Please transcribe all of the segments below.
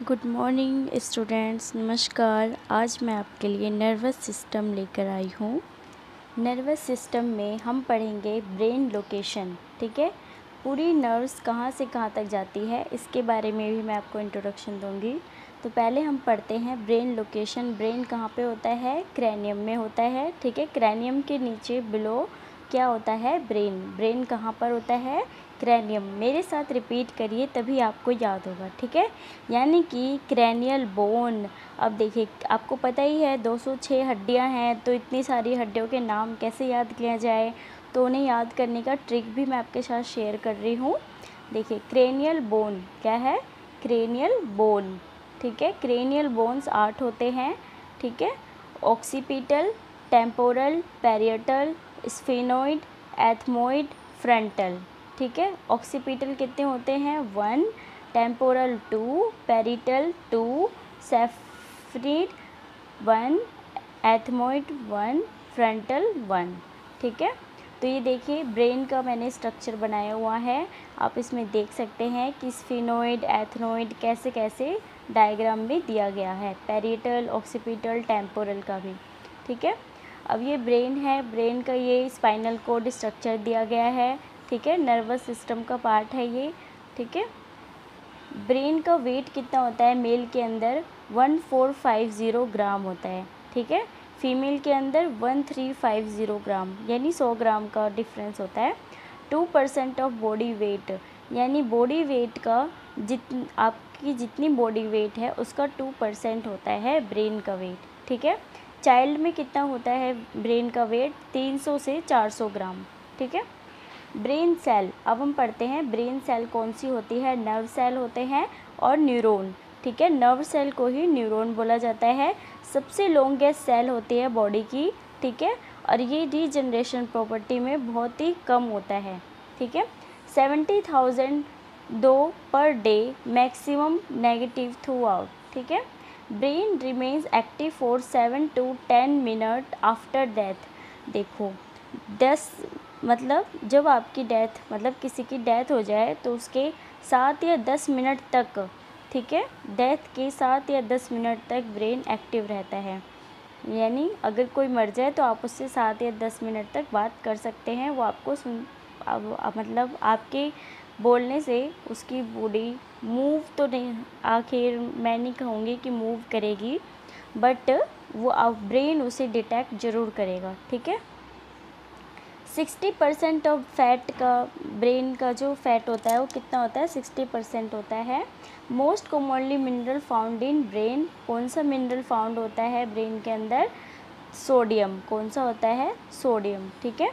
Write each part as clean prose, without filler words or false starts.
Good morning students, नमस्कार। आज मैं आपके लिए नर्वस सिस्टम लेकर आई हूँ। नर्वस सिस्टम में हम पढ़ेंगे ब्रेन लोकेशन। ठीक है, पूरी नर्व्स कहाँ से कहाँ तक जाती है इसके बारे में भी मैं आपको इंट्रोडक्शन दूँगी। तो पहले हम पढ़ते हैं ब्रेन लोकेशन। ब्रेन कहाँ पे होता है? क्रैनियम में होता है। ठीक है, क्रैनियम के नीचे बिलो क्या होता है? ब्रेन। ब्रेन कहाँ पर होता है? क्रैनियम। मेरे साथ रिपीट करिए तभी आपको याद होगा। ठीक है, यानी कि क्रैनियल बोन। अब देखिए, आपको पता ही है 206 हड्डियां हैं, तो इतनी सारी हड्डियों के नाम कैसे याद किया जाए, तो उन्हें याद करने का ट्रिक भी मैं आपके साथ शेयर कर रही हूँ। देखिए, क्रेनियल बोन क्या है? Cranial bone. ठीक है, क्रेनियल बोन्स 8 होते हैं। ठीक है, occipital, temporal, parietal, sphenoid, ethmoid, frontal. ठीक है, ऑक्सीपिटल कितने होते हैं? 1, टेम्पोरल 2, पैरिटल 2, सेफ्रीड 1, एथमोइड 1, फ्रंटल 1। ठीक है, तो ये देखिए ब्रेन का मैंने स्ट्रक्चर बनाया हुआ है। आप इसमें देख सकते हैं कि स्फेनोइड, एथनोइड कैसे कैसे डायग्राम में दिया गया है, पैरिटल, ऑक्सीपिटल, टेम्पोरल का भी। ठीक है, अब ये ब्रेन है, ब्रेन का ये स्पाइनल कोड स्ट्रक्चर दिया गया है। ठीक है, नर्वस सिस्टम का पार्ट है ये। ठीक है, ब्रेन का वेट कितना होता है? मेल के अंदर 1450 ग्राम होता है। ठीक है, फीमेल के अंदर 1350 ग्राम, यानी 100 ग्राम का डिफरेंस होता है। 2% ऑफ बॉडी वेट, यानी बॉडी वेट का आपकी जितनी बॉडी वेट है उसका 2% होता है ब्रेन का वेट। ठीक है, चाइल्ड में कितना होता है ब्रेन का वेट? 300 से 400 ग्राम। ठीक है, ब्रेन सेल। अब हम पढ़ते हैं ब्रेन सेल कौन सी होती है। नर्व सेल होते हैं और न्यूरॉन। ठीक है, नर्व सेल को ही न्यूरॉन बोला जाता है। सबसे लॉन्गेस्ट सेल होती है बॉडी की। ठीक है, और ये रीजनरेशन प्रॉपर्टी में बहुत ही कम होता है। ठीक है, 70,000 दो per day, maximum negative through out. ठीक है, brain remains active for 7 to 10 minute after death. देखो 10 मतलब जब आपकी डेथ मतलब किसी की डेथ हो जाए तो उसके 7 या 10 मिनट तक, ठीक है, डेथ के 7 या 10 मिनट तक ब्रेन एक्टिव रहता है। यानी अगर कोई मर जाए तो आप उससे 7 या 10 मिनट तक बात कर सकते हैं। वो आपको मतलब आपके बोलने से उसकी बॉडी मूव तो नहीं, आखिर मैं नहीं कहूँगी कि मूव करेगी, बट वो ब्रेन उसे डिटेक्ट ज़रूर करेगा। ठीक है, 60% ऑफ फैट का, ब्रेन का जो फैट होता है वो कितना होता है? 60% होता है। Most commonly mineral found in brain. कौन सा मिनरल फाउंड होता है ब्रेन के अंदर? सोडियम। कौन सा होता है? सोडियम। ठीक है,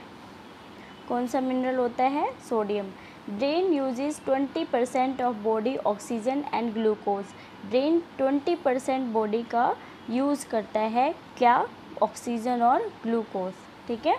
कौन सा मिनरल होता है? Sodium. Brain uses 20% of body oxygen and glucose. Brain 20% body का यूज़ करता है, क्या? ऑक्सीजन और ग्लूकोज। ठीक है,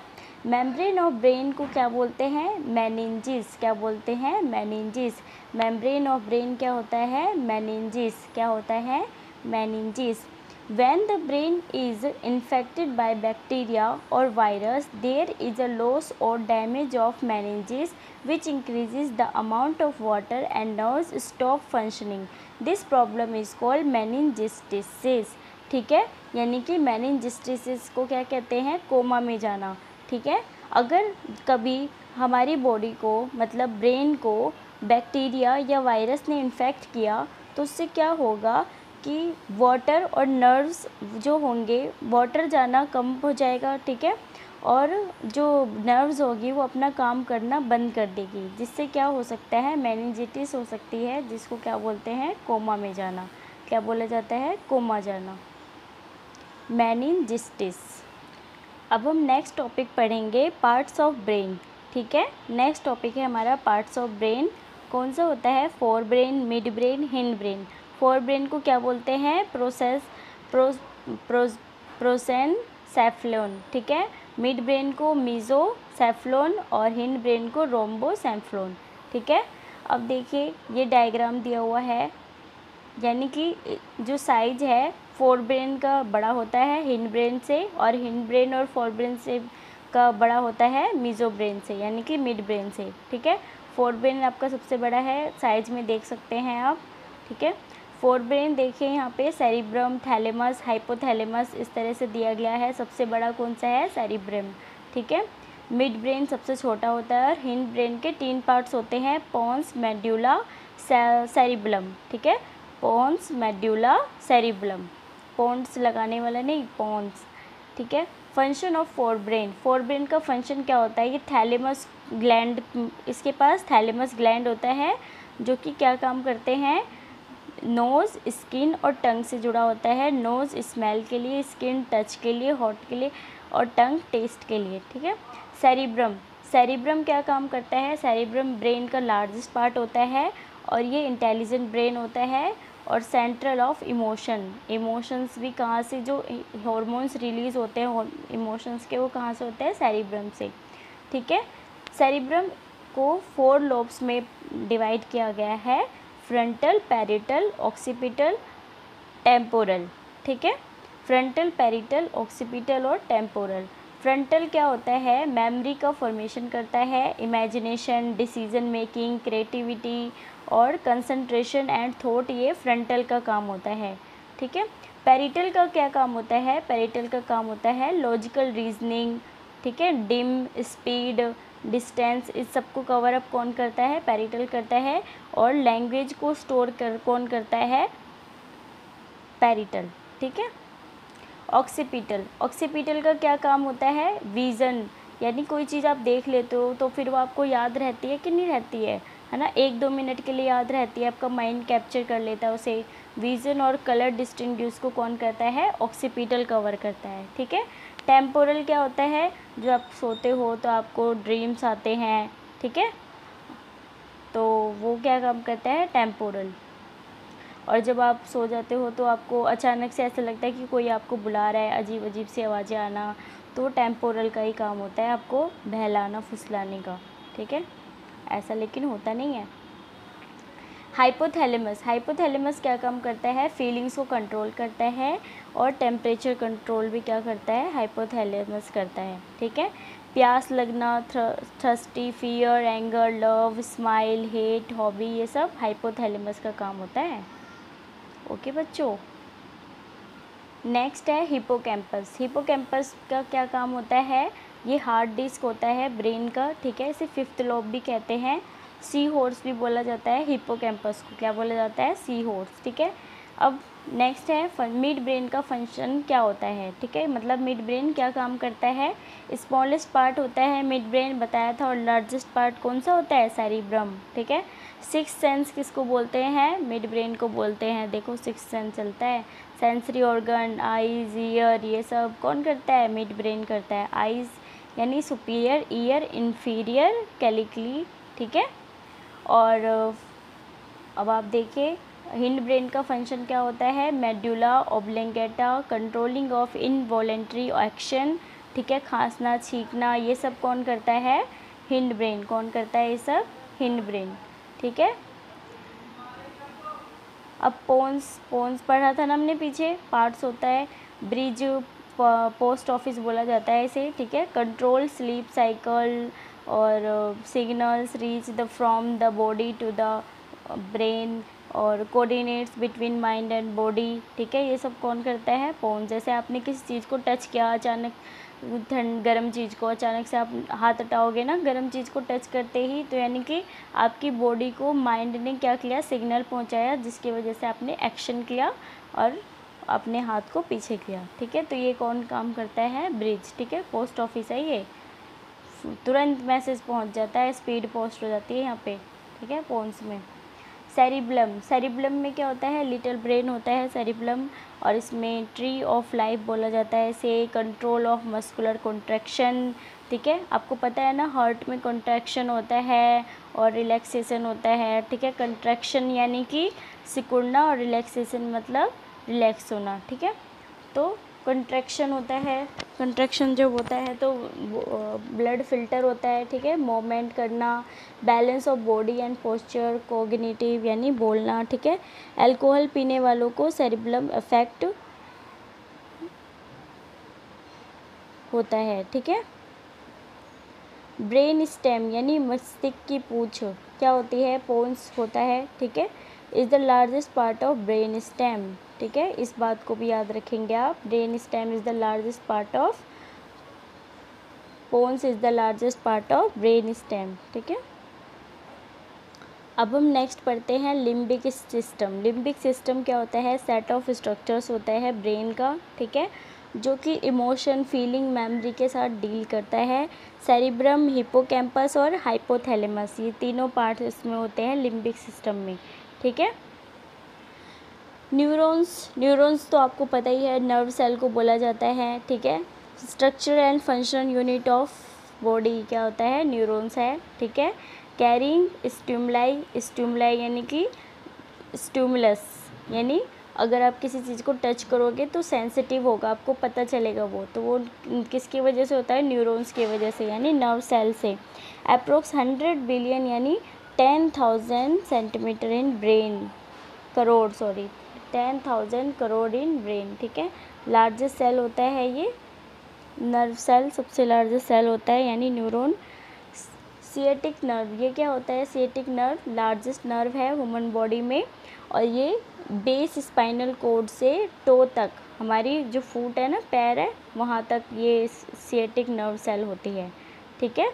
मेम्ब्रेन ऑफ ब्रेन को क्या बोलते हैं? मेनिंजिस। क्या बोलते हैं? मेनिंजिस। मेम्ब्रेन ऑफ ब्रेन क्या होता है? मेनिंजिस। क्या होता है? Meninges. When the brain is infected by bacteria or virus, there is a loss or damage of meninges which increases the amount of water and nerves stop functioning. This problem is called meningitis. ठीक है, यानी कि meningitis को क्या कहते हैं? Coma में जाना। ठीक है, अगर कभी हमारी बॉडी को मतलब ब्रेन को बैक्टीरिया या वायरस ने इन्फेक्ट किया तो उससे क्या होगा कि वाटर और नर्व्स जो होंगे, वाटर जाना कम हो जाएगा। ठीक है, और जो नर्व्स होगी वो अपना काम करना बंद कर देगी, जिससे क्या हो सकता है? मेनिंजिटिस हो सकती है, जिसको क्या बोलते हैं? कोमा में जाना। क्या बोला जाता है? कोमा जाना, मेनिंजिटिस। अब हम नेक्स्ट टॉपिक पढ़ेंगे पार्ट्स ऑफ ब्रेन। ठीक है, नेक्स्ट टॉपिक है हमारा पार्ट्स ऑफ ब्रेन। कौन सा होता है? Fore brain, mid brain, hind brain. Fore brain को क्या बोलते हैं? प्रोसेनसेफ्लोन। ठीक है, मिड ब्रेन को मीजोसेफ्लोन और हिंड ब्रेन को रोम्बोसेफ्लोन। ठीक है, अब देखिए ये डायग्राम दिया हुआ है, यानी कि जो साइज है फोर ब्रेन का बड़ा होता है हिंड ब्रेन से, और हिंड ब्रेन और फोर ब्रेन से का बड़ा होता है मीजो ब्रेन से, यानी कि मिड ब्रेन से। ठीक है, फोर ब्रेन आपका सबसे बड़ा है, साइज में देख सकते हैं आप। ठीक है, फोर ब्रेन देखिए यहाँ पे सेरिब्रम, थैलेमस, हाइपोथैलेमस इस तरह से दिया गया है। सबसे बड़ा कौन सा है? सेरिब्रम, ठीक है। मिड ब्रेन सबसे छोटा होता है और हिंड ब्रेन के 3 पार्ट्स होते हैं, पोन्स, मेड्यूला, सेरिबलम, ठीक है। पोन्स, मेड्यूला, सेरिबलम, पोन्स लगाने वाला नहीं, पोन्स, ठीक है। फंक्शन ऑफ फोर ब्रेन का फंक्शन क्या होता है? ये थैलेमस ग्लैंड, इसके पास थैलेमस ग्लैंड होता है जो कि क्या काम करते हैं? नोज़, स्किन और टंग से जुड़ा होता है। नोज़ स्मेल के लिए, स्किन टच के लिए, हॉट के लिए और टंग टेस्ट के लिए, ठीक है। सेरिब्रम क्या काम करता है? सेरिब्रम ब्रेन का लार्जेस्ट पार्ट होता है और ये इंटेलिजेंट ब्रेन होता है और सेंट्रल ऑफ इमोशंस भी कहाँ से, जो हॉर्मोन्स रिलीज़ होते हैं इमोशंस के, वो कहाँ से होते हैं? सेरिब्रम से, ठीक है। सेरिब्रम को 4 लोब्स में डिवाइड किया गया है, फ्रंटल, पैरिटल, ऑक्सीपिटल, टेम्पोरल, ठीक है। फ्रंटल, पैरिटल, ऑक्सीपिटल और टेम्पोरल। फ्रंटल क्या होता है? मेमोरी का फॉर्मेशन करता है, इमेजिनेशन, डिसीजन मेकिंग, क्रिएटिविटी और कंसंट्रेशन एंड थॉट, ये फ्रंटल का काम होता है, ठीक है। पैरिटल का क्या काम होता है? पैरिटल का काम होता है लॉजिकल रीजनिंग, ठीक है, डिम, स्पीड, डिस्टेंस, इस सब को कवर अप कौन करता है? पैरिटल करता है। और लैंग्वेज को स्टोर कौन करता है? पैरिटल, ठीक है। ऑक्सीपिटल का क्या काम होता है? विज़न, यानी कोई चीज़ आप देख लेते हो तो फिर वो आपको याद रहती है कि नहीं रहती है ना? 1-2 मिनट के लिए याद रहती है, आपका माइंड कैप्चर कर लेता है उसे। विज़न और कलर डिस्टिंग्विश को कौन करता है? ऑक्सीपिटल कवर करता है, ठीक है। टेम्पोरल क्या होता है? जो आप सोते हो तो आपको ड्रीम्स आते हैं, ठीक है, तो वो क्या काम करता है? टेम्पोरल। और जब आप सो जाते हो तो आपको अचानक से ऐसा लगता है कि कोई आपको बुला रहा है, अजीब अजीब सी आवाज़ें आना, तो टेम्पोरल का ही काम होता है आपको बहलाना, फुसलाने का, ठीक है। ऐसा लेकिन होता नहीं है। हाइपोथैलेमस क्या काम करता है? फीलिंग्स को कंट्रोल करता है और टेम्परेचर कंट्रोल भी क्या करता है? हाइपोथैलेमस करता है, ठीक है। प्यास लगना, thirsty, fear, anger, love, smile, hate, hobby, ये सब हाइपोथैलेमस का काम होता है। ओके बच्चों, नेक्स्ट है हिपोकैम्पस का क्या काम होता है? ये हार्ड डिस्क होता है ब्रेन का, ठीक है। इसे 5th लोब भी कहते हैं, सी हॉर्स भी बोला जाता है। हिपोकैम्पस को क्या बोला जाता है? सी हॉर्स, ठीक है। अब नेक्स्ट है मिड ब्रेन का फंक्शन क्या होता है, ठीक है, मतलब मिड ब्रेन क्या काम करता है? स्मॉलेस्ट पार्ट होता है मिड ब्रेन, बताया था, और लार्जेस्ट पार्ट कौन सा होता है? सेरिब्रम, ठीक है। 6th सेंस किसको बोलते हैं? मिड ब्रेन को बोलते हैं। देखो 6th सेंस चलता है, सेंसरी ऑर्गन, आइज़, ईयर, ये सब कौन करता है? मिड ब्रेन करता है। आइज़ यानी सुपीरियर, ईयर इंफीरियर कैलिकली, ठीक है। और अब आप देखिए हिंड ब्रेन का फंक्शन क्या होता है? Medulla oblongata, controlling of involuntary action, ठीक है, खांसना, छींकना, ये सब कौन करता है? Hind brain. कौन करता है ये सब? हिंड ब्रेन, ठीक है। अब पोन्स पढ़ा था ना हमने पीछे, पार्ट्स होता है, ब्रिज, पोस्ट ऑफिस बोला जाता है इसे, ठीक है। कंट्रोल स्लीप साइकिल और signals reach the from the body to the brain और coordinates between mind and body, ठीक है, ये सब कौन करता है? पोन्स। जैसे आपने किसी चीज़ को टच किया, अचानक गर्म चीज़ को अचानक से आप हाथ हटाओगे ना गर्म चीज़ को टच करते ही, तो यानी कि आपकी बॉडी को माइंड ने क्या किया? सिग्नल पहुंचाया, जिसकी वजह से आपने एक्शन किया और अपने हाथ को पीछे किया, ठीक है। तो ये कौन काम करता है? ब्रिज, ठीक है। पोस्ट ऑफिस है ये, तुरंत मैसेज पहुंच जाता है, स्पीड पोस्ट हो जाती है यहाँ पे, ठीक है, पोन्स में। सेरिब्लम में क्या होता है? लिटिल ब्रेन होता है सेरिब्लम, और इसमें ट्री ऑफ लाइफ बोला जाता है इसे। कंट्रोल ऑफ मस्कुलर कॉन्ट्रैक्शन, ठीक है, आपको पता है ना हार्ट में कॉन्ट्रैक्शन होता है और रिलैक्सेशन होता है, ठीक है। कॉन्ट्रैक्शन यानी कि सिकुड़ना और रिलैक्सेशन मतलब रिलैक्स होना, ठीक है। तो कंट्रैक्शन होता है, कंट्रैक्शन जब होता है तो ब्लड फिल्टर होता है, ठीक है, मूवमेंट करना, balance of body and posture, cognitive यानी बोलना, ठीक है। अल्कोहल पीने वालों को सेरिब्रम इफेक्ट होता है, ठीक है। ब्रेन स्टेम यानी मस्तिष्क की पूंछ क्या होती है? पोन्स होता है, ठीक है। Is the largest part of brain stem. ठीक है, इस बात को भी याद रखेंगे आप। Brain stem is the largest part of, pons is the largest part of brain stem. ठीक है, अब हम नेक्स्ट पढ़ते हैं लिम्बिक सिस्टम। लिम्बिक सिस्टम क्या होता है? सेट ऑफ स्ट्रक्चर्स होता है ब्रेन का, ठीक है, जो कि इमोशन, फीलिंग, मेमोरी के साथ डील करता है। सेरिब्रम, हिपोकैम्पस और हाइपोथैलेमस, ये तीनों पार्ट इसमें होते हैं लिम्बिक सिस्टम में। ठीक है, न्यूरॉन्स तो आपको पता ही है, नर्व सेल को बोला जाता है। ठीक है, structure and function unit of body क्या होता है? न्यूरॉन्स है। ठीक है, कैरिंग स्टिमुलाई यानी कि स्टिमुलस, यानी अगर आप किसी चीज़ को टच करोगे तो सेंसिटिव होगा, आपको पता चलेगा तो वो किसकी वजह से होता है? न्यूरॉन्स की वजह से, यानी नर्व सेल से। अप्रोक्स 100 बिलियन यानी 10,000 centimetre in brain, crore, sorry 10,000 crore in brain. ठीक है, लार्जेस्ट सेल होता है ये नर्व सेल, सबसे लार्जेस्ट सेल होता है यानी न्यूरॉन। सिएटिक नर्व, ये क्या होता है? सिएटिक नर्व लार्जेस्ट नर्व है ह्यूमन बॉडी में, और ये बेस स्पाइनल कॉर्ड से टो तक, हमारी जो फुट है ना, पैर है, वहाँ तक ये सिएटिक नर्व सेल होती है। ठीक है,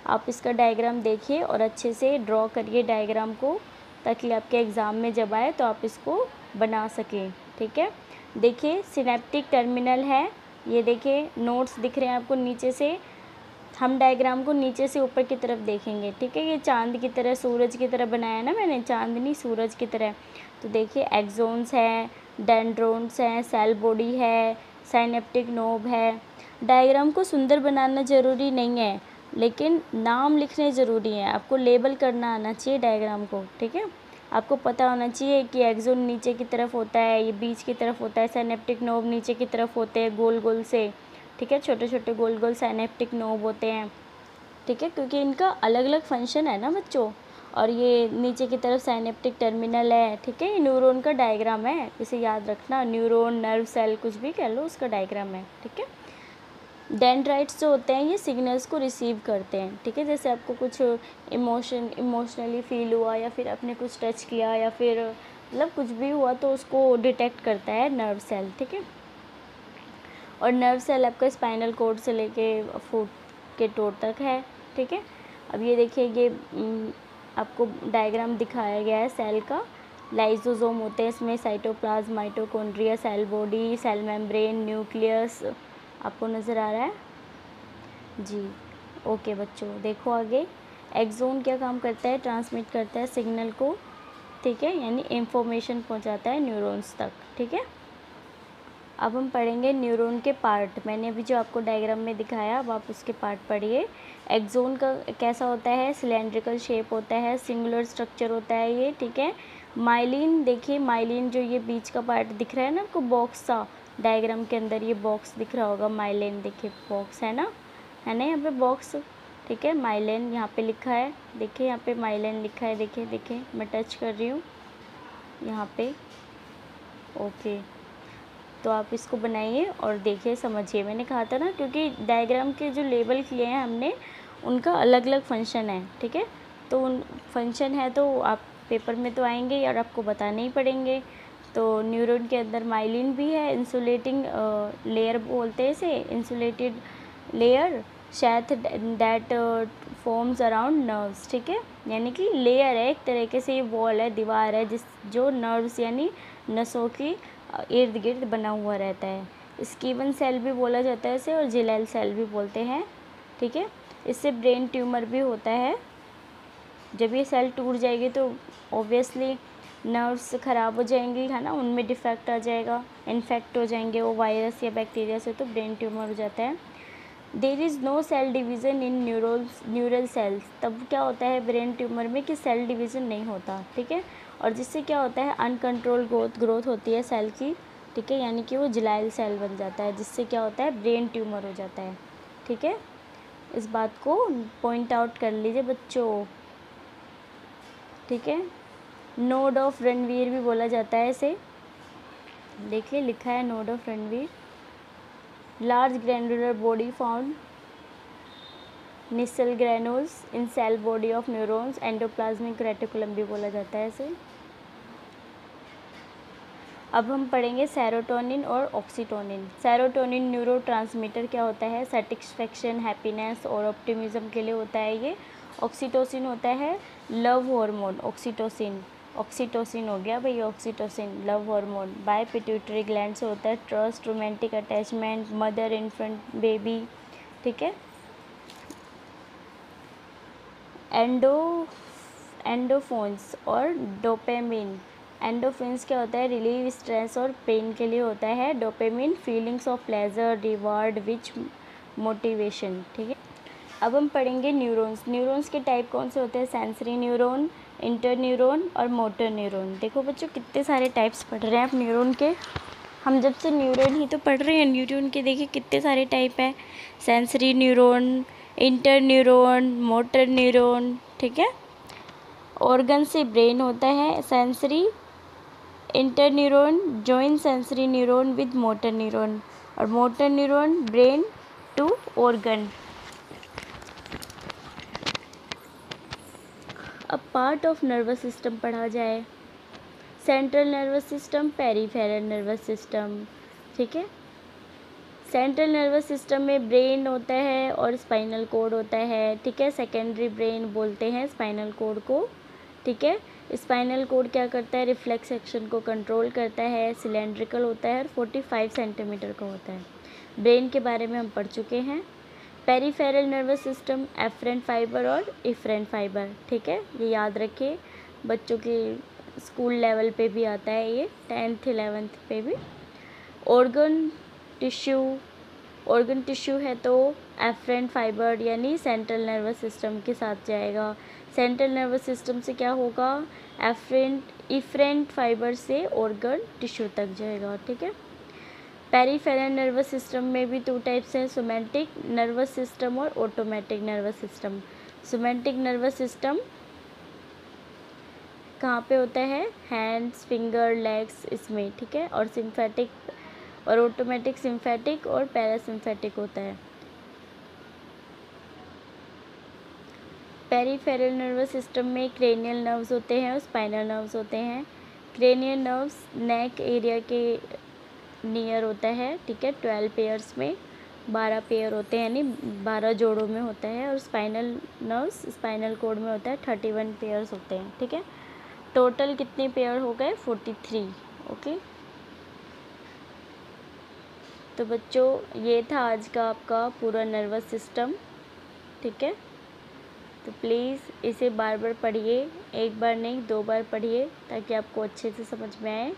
आप इसका डायग्राम देखिए और अच्छे से ड्रॉ करिए डायग्राम को, ताकि आपके एग्ज़ाम में जब आए तो आप इसको बना सकें। ठीक है, देखिए सिनेप्टिक टर्मिनल है, ये देखिए नोट्स दिख रहे हैं आपको नीचे से, हम डायग्राम को नीचे से ऊपर की तरफ देखेंगे। ठीक है, ये चांद की तरह, सूरज की तरह बनाया ना मैंने, चांदनी सूरज की तरह। तो देखिए एक्सोन्स हैं, डेंड्रोन्स हैं, सेल बॉडी है, साइनेप्टिक नोब है। डायग्राम को सुंदर बनाना ज़रूरी नहीं है, लेकिन नाम लिखने ज़रूरी है, आपको लेबल करना आना चाहिए डायग्राम को। ठीक है, आपको पता होना चाहिए कि एक्सोन नीचे की तरफ होता है, ये बीच की तरफ होता है, साइनेप्टिक नोब नीचे की तरफ होते हैं गोल गोल से। ठीक है, छोटे छोटे गोल गोल साइनेप्टिक नोब होते हैं। ठीक है, क्योंकि इनका अलग अलग फंक्शन है ना बच्चों, और ये नीचे की तरफ साइनेप्टिक टर्मिनल है। ठीक है, ये न्यूरॉन का डायग्राम है, इसे याद रखना, न्यूरॉन, नर्व सेल, कुछ भी कह लो, उसका डायग्राम है। ठीक है, डेंड्राइट्स जो होते हैं ये सिग्नल्स को रिसीव करते हैं। ठीक है, जैसे आपको कुछ इमोशनली फील हुआ, या फिर आपने कुछ टच किया, या फिर मतलब कुछ भी हुआ, तो उसको डिटेक्ट करता है नर्व सेल। ठीक है, और नर्व सेल आपका स्पाइनल कॉर्ड से लेके फुट के टो तक है। ठीक है, अब ये देखिए, ये आपको डायग्राम दिखाया गया है सेल का। लाइसोसोम होते हैं इसमें, cytoplasm, mitochondria, cell body, cell membrane, nucleus, आपको नज़र आ रहा है जी? ओके बच्चों, देखो आगे, एक्सोन क्या काम करता है? ट्रांसमिट करता है सिग्नल को। ठीक है, यानी इंफॉर्मेशन पहुंचाता है न्यूरॉन्स तक। ठीक है, अब हम पढ़ेंगे न्यूरॉन के पार्ट। मैंने अभी जो आपको डायग्राम में दिखाया, अब आप उसके पार्ट पढ़िए। एक्सोन का कैसा होता है? सिलेंड्रिकल शेप होता है, सिंगुलर स्ट्रक्चर होता है ये। ठीक है, माइलिन, देखिए माइलिन, जो ये बीच का पार्ट दिख रहा है ना आपको, बॉक्स सा, डायग्राम के अंदर ये बॉक्स दिख रहा होगा, माइलिन, देखिए बॉक्स है ना यहाँ पे बॉक्स। ठीक है, माइलिन यहाँ पे लिखा है, देखिए यहाँ पे माइलिन लिखा है, देखिए देखिए मैं टच कर रही हूँ यहाँ पे। ओके, तो आप इसको बनाइए और देखिए, समझिए। मैंने कहा था ना, क्योंकि डायग्राम के जो लेबल किए हैं हमने, उनका अलग अलग फंक्शन है। ठीक है, तो उन फंक्शन है तो आप पेपर में तो आएंगे और आपको बताने ही पड़ेंगे। तो न्यूरॉन के अंदर माइलिन भी है, इंसुलेटिंग लेयर बोलते हैं इसे, insulated layer, sheath that forms around nerves. ठीक है, यानी कि लेयर है, एक तरीके से ये वॉल है, दीवार है, जो नर्व्स यानी नसों की इर्द गिर्द बना हुआ रहता है। स्कीवन सेल भी बोला जाता है इसे, और जिलेल सेल भी बोलते हैं। ठीक है, इससे ब्रेन ट्यूमर भी होता है। जब ये सेल टूट जाएगी तो ऑब्वियसली नर्व्स ख़राब हो जाएंगी, है ना, उनमें डिफेक्ट आ जाएगा, इन्फेक्ट हो जाएंगे वो वायरस या बैक्टीरिया से, तो ब्रेन ट्यूमर हो जाता है। There is no cell division in neural cells, तब क्या होता है ब्रेन ट्यूमर में कि सेल डिवीज़न नहीं होता। ठीक है, और जिससे क्या होता है, अनकंट्रोल ग्रोथ होती है सेल की। ठीक है, यानी कि वो जिलाइल सेल बन जाता है, जिससे क्या होता है, ब्रेन ट्यूमर हो जाता है। ठीक है, इस बात को पॉइंट आउट कर लीजिए बच्चों। ठीक है, नोड ऑफ रणवीर भी बोला जाता है इसे, देखिए लिखा है node of Ranvier. Large granular body found Nissl granules in cell body of neurons, endoplasmic reticulum भी बोला जाता है इसे। अब हम पढ़ेंगे सेरोटोनिन और ऑक्सीटोनिन। सेरोटोनिन न्यूरोट्रांसमीटर क्या होता है, सेटिस्फेक्शन, हैप्पीनेस और ऑप्टिमिज्म के लिए होता है ये। ऑक्सीटोसिन होता है लव हार्मोन, ऑक्सीटोसिन हो गया भाई, oxytocin love hormone. By pituitary gland से होता है trust, romantic attachment, mother infant baby, ठीक है। एंडोफोन्स और डोपामिन। एंडोफिन्स क्या होता है, रिलीव स्ट्रेस और पेन के लिए होता है। Dopamine feelings of pleasure, reward, which motivation, ठीक है। अब हम पढ़ेंगे न्यूरॉन्स। न्यूरॉन्स के टाइप कौन से होते हैं, सेंसरी न्यूरॉन, इंटरन्यूरॉन और मोटर न्यूरॉन। देखो बच्चों कितने सारे टाइप्स पढ़ रहे हैं आप न्यूरॉन के। हम जब से न्यूरॉन ही तो पढ़ रहे हैं, न्यूरॉन के देखिए कितने सारे टाइप है, sensory neuron, interneuron, motor neuron, ठीक है। ऑर्गन से ब्रेन होता है sensory, interneuron join sensory neuron with motor neuron, और motor neuron brain to organ. अब पार्ट ऑफ नर्वस सिस्टम पढ़ा जाए। Central nervous system, peripheral nervous system, ठीक है। सेंट्रल नर्वस सिस्टम में ब्रेन होता है और स्पाइनल कोड होता है, ठीक है। सेकेंडरी ब्रेन बोलते हैं स्पाइनल कोड को, ठीक है। स्पाइनल कोड क्या करता है, रिफ्लेक्स एक्शन को कंट्रोल करता है, सिलेंड्रिकल होता है और 45 सेंटीमीटर का होता है। ब्रेन के बारे में हम पढ़ चुके हैं। Peripheral nervous system, afferent fibre और इफरेंट फाइबर, ठीक है। ये याद रखिए, बच्चों के स्कूल लेवल पे भी आता है ये, 10th 11th पे भी। ऑर्गन टिश्यू है तो एफरेंट फाइबर यानी सेंट्रल नर्वस सिस्टम के साथ जाएगा। सेंट्रल नर्वस सिस्टम से क्या होगा, इफरेंट फाइबर से ऑर्गन टिश्यू तक जाएगा, ठीक है। पेरीफेरल नर्वस सिस्टम में भी 2 टाइप्स हैं, सोमैटिक नर्वस सिस्टम और automatic nervous system. Somatic nervous system कहाँ पे होता है, हैंड्स, फिंगर, लेग्स, इसमें, ठीक है। और सिम्फेटिक और ऑटोमेटिक सिम्फेटिक और पैरासिम्फेटिक होता है। पेरीफेरल नर्वस सिस्टम में क्रेनियल नर्व्स होते हैं और स्पाइनल नर्व्स होते हैं। क्रेनियल नर्व्स नेक एरिया के नियर होता है, ठीक है। 12 पेयर्स में 12 पेयर होते हैं, यानी 12 जोड़ों में होता है। और स्पाइनल नर्व्स स्पाइनल कोड में होता है, 31 पेयर्स होते हैं, ठीक है। टोटल कितने पेयर हो गए, 43, ओके। तो बच्चों ये था आज का आपका पूरा नर्वस सिस्टम, ठीक है। तो प्लीज़ इसे बार बार पढ़िए, एक बार नहीं 2 बार पढ़िए ताकि आपको अच्छे से समझ में आए।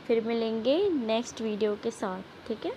फिर मिलेंगे नेक्स्ट वीडियो के साथ, ठीक है।